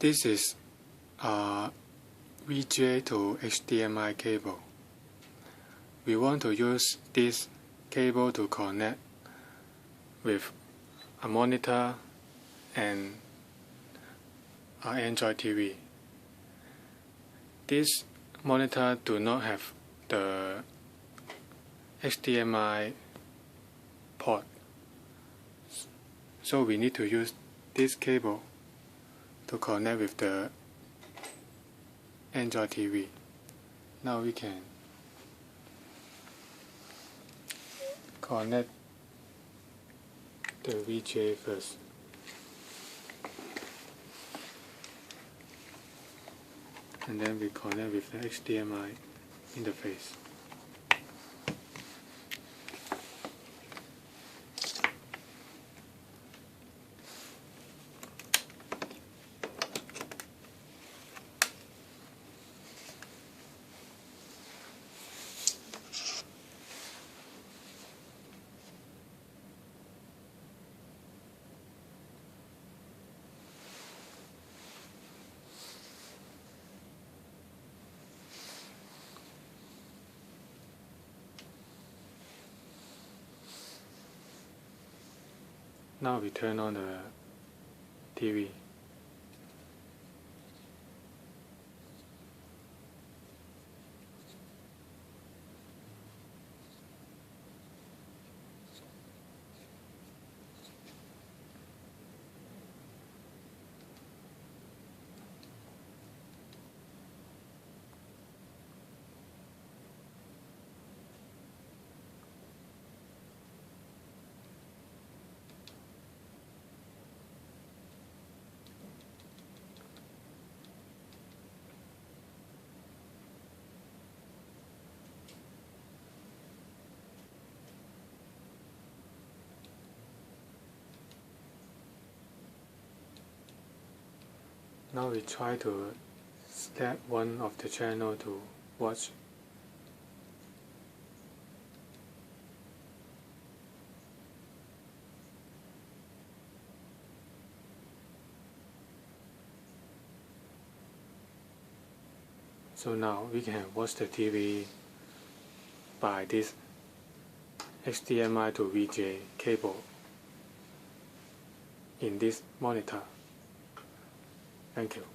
This is a VGA to HDMI cable. We want to use this cable to connect with a monitor and an Android TV. This monitor do not have the HDMI port, so we need to use this cable to connect with the Android TV. Now we can connect the VGA first. And then we connect with the HDMI interface. Now we turn on the TV. Now we try to select one of the channel to watch. So now we can watch the TV by this HDMI to VGA cable in this monitor. Thank you.